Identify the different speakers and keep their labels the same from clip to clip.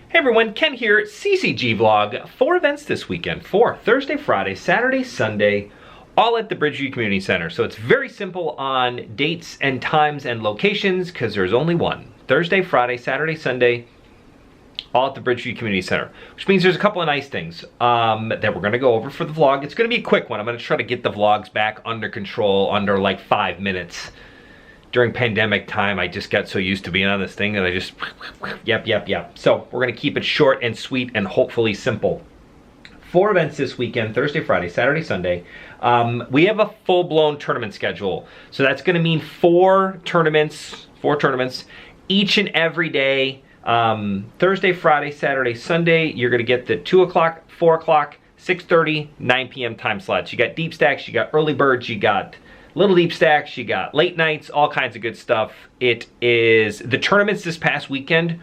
Speaker 1: Hey everyone, Ken here, CCG vlog. 4 events this weekend. 4, Thursday, Friday, Saturday, Sunday, all at the Bridgeview Community Center. So it's very simple on dates and times and locations because there's only one. Thursday, Friday, Saturday, Sunday, all at the Bridgeview Community Center. Which means there's a couple of nice things that we're gonna go over for the vlog. It's gonna be a quick one. I'm gonna try to get the vlogs back under control under like 5 minutes. During pandemic time, I just got so used to being on this thing that I just, yep. So we're gonna keep it short and sweet and hopefully simple. 4 events this weekend, Thursday, Friday, Saturday, Sunday. We have a full-blown tournament schedule. So that's gonna mean 4 tournaments, each and every day. Thursday, Friday, Saturday, Sunday, you're gonna get the 2 o'clock, 4 o'clock, 6:30, 9 p.m. time slots. You got deep stacks, you got early birds, you got little deep stacks, you got late nights, all kinds of good stuff. It is, the tournaments this past weekend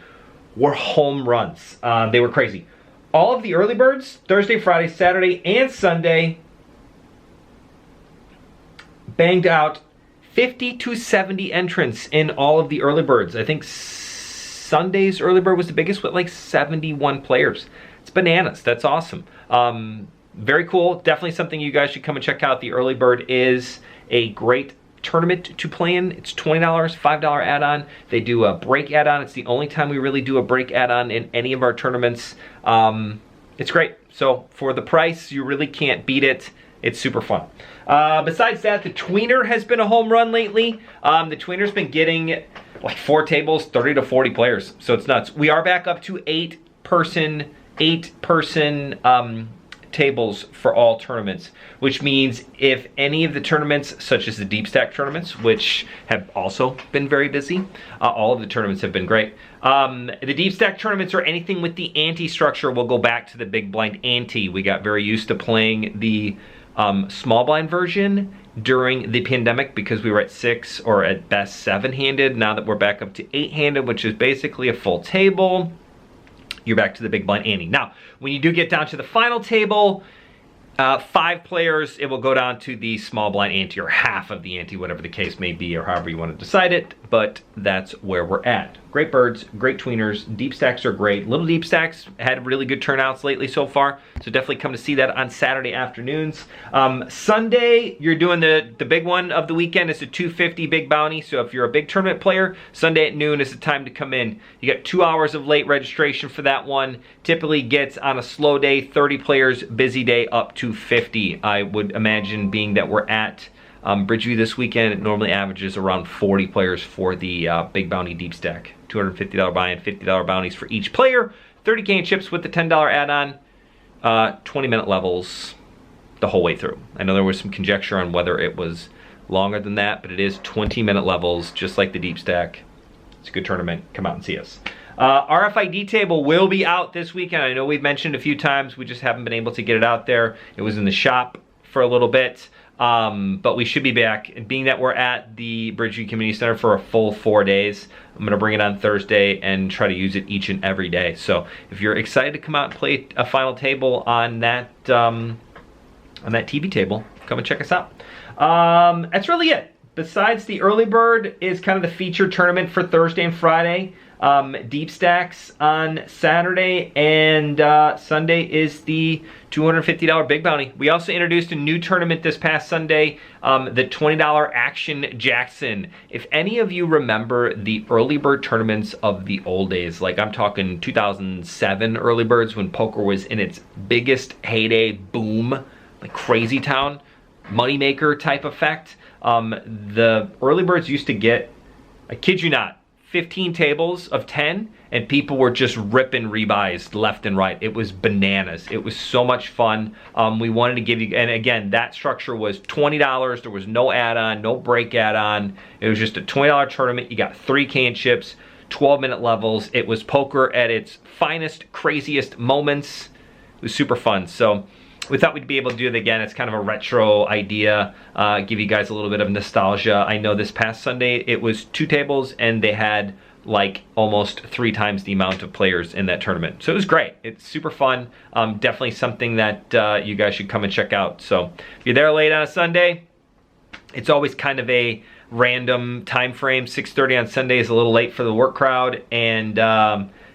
Speaker 1: were home runs. They were crazy. All of the early birds, Thursday, Friday, Saturday, and Sunday, banged out 50 to 70 entrants in all of the early birds. I think Sunday's early bird was the biggest with like 71 players. It's bananas, that's awesome. Very cool, definitely something you guys should come and check out. The early bird is a great tournament to play in. It's $20, $5 add-on. They do a break add-on. It's the only time we really do a break add-on in any of our tournaments. It's great. So for the price, you really can't beat it. It's super fun. Besides that, the tweener has been a home run lately. The tweener's been getting like 4 tables, 30 to 40 players. So it's nuts. We are back up to 8 person tables for all tournaments, which means if any of the tournaments, such as the deep stack tournaments, which have also been very busy, all of the tournaments have been great. The deep stack tournaments or anything with the ante structure will go back to the big blind ante. We got very used to playing the small blind version during the pandemic because we were at 6 or at best 7-handed. Now that we're back up to 8-handed, which is basically a full table, you're back to the big blind ante. Now, when you do get down to the final table, 5 players, it will go down to the small blind ante or half of the ante, whatever the case may be, or however you want to decide it, but that's where we're at. Great birds, great tweeners, deep stacks are great. Little deep stacks had really good turnouts lately so far, so definitely come to see that on Saturday afternoons. Sunday, you're doing the big one of the weekend. It's a 250 big bounty, so if you're a big tournament player, Sunday at noon is the time to come in. You got 2 hours of late registration for that one. Typically gets on a slow day, 30 players, busy day up to 50. I would imagine, being that we're at Bridgeview this weekend, it normally averages around 40 players for the big bounty deep stack. $250 buy-in, $50 bounties for each player, 30 cane chips with the $10 add-on, 20-minute levels the whole way through. I know there was some conjecture on whether it was longer than that, but it is 20-minute levels, just like the deep stack. It's a good tournament. Come out and see us. RFID table will be out this weekend. I know we've mentioned a few times, we just haven't been able to get it out there. It was in the shop for a little bit. But we should be back, and being that we're at the Bridgeview Community Center for a full 4 days, I'm gonna bring it on Thursday and try to use it each and every day. So if you're excited to come out and play a final table on that TV table, come and check us out. That's really it. Besides, the early bird is kind of the featured tournament for Thursday and Friday. Deep stacks on Saturday, and Sunday is the $250 big bounty. We also introduced a new tournament this past Sunday, the $20 Action Jackson. If any of you remember the early bird tournaments of the old days, like I'm talking 2007 early birds when poker was in its biggest heyday, boom, like crazy town, moneymaker type effect, the early birds used to get, I kid you not, 15 tables of 10, and people were just ripping rebuys left and right. It was bananas. It was so much fun. We wanted to give you, and again, that structure was $20. There was no add-on, no break add-on. It was just a $20 tournament. You got 3 can chips, 12-minute levels. It was poker at its finest, craziest moments. It was super fun. So we thought we'd be able to do it again. It's kind of a retro idea, give you guys a little bit of nostalgia. I know this past Sunday it was 2 tables and they had like almost 3 times the amount of players in that tournament. So it was great. It's super fun. Definitely something that you guys should come and check out. So if you're there late on a Sunday, it's always kind of a random time frame. 6:30 on Sunday is a little late for the work crowd, and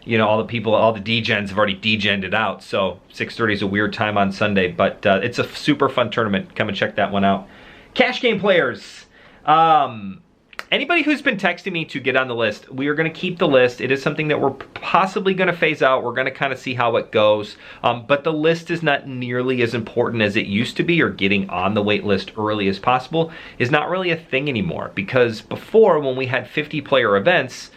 Speaker 1: you know, all the people, all the degens have already degened it out. So 6:30 is a weird time on Sunday, but it's a super fun tournament. Come and check that one out. Cash game players. Anybody who's been texting me to get on the list, we are going to keep the list. It is something that we're possibly going to phase out. We're going to kind of see how it goes. But the list is not nearly as important as it used to be, or getting on the wait list early as possible is not really a thing anymore. Because before, when we had 50-player events,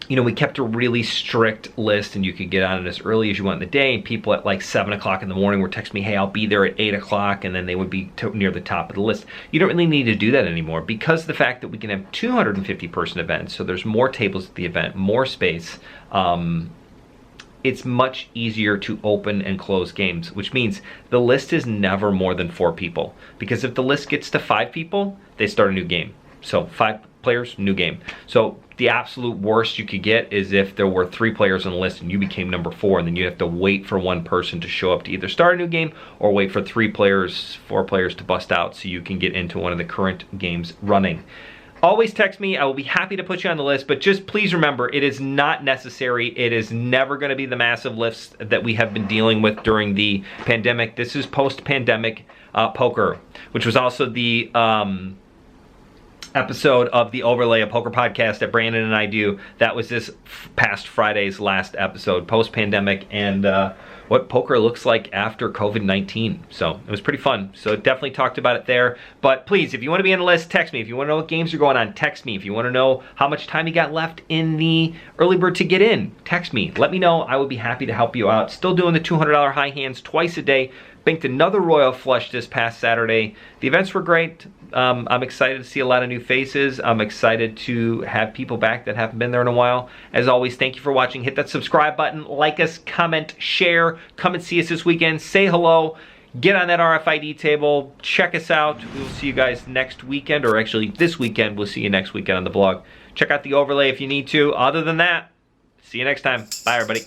Speaker 1: you know, we kept a really strict list, and you could get on it as early as you want in the day. And people at like 7 o'clock in the morning were texting me, hey, I'll be there at 8 o'clock, and then they would be near the top of the list. You don't really need to do that anymore, because of the fact that we can have 250-person events, so there's more tables at the event, more space. It's much easier to open and close games, which means the list is never more than 4 people. Because if the list gets to 5 people, they start a new game. So 5 players, new game. So the absolute worst you could get is if there were 3 players on the list and you became number 4, and then you have to wait for one person to show up to either start a new game or wait for 3 players, 4 players to bust out so you can get into one of the current games running. Always text me. I will be happy to put you on the list, but just please remember, it is not necessary. It is never going to be the massive lifts that we have been dealing with during the pandemic. This is post-pandemic poker, which was also the episode of the Overlay, a poker podcast that Brandon and I do. That was this past Friday's last episode, post-pandemic, and what poker looks like after COVID-19. So it was pretty fun. So definitely talked about it there. But please, if you want to be on the list, text me. If you want to know what games are going on, text me. If you want to know how much time you got left in the early bird to get in, text me. Let me know. I would be happy to help you out. Still doing the $200 high hands twice a day. Banked another Royal Flush this past Saturday. The events were great. I'm excited to see a lot of new faces. I'm excited to have people back that haven't been there in a while. As always, thank you for watching. Hit that subscribe button, like us, comment, share. Come and see us this weekend. Say hello. Get on that RFID table. Check us out. We will see you guys next weekend, or actually this weekend. We'll see you next weekend on the blog. Check out the Overlay if you need to. Other than that, see you next time. Bye, everybody.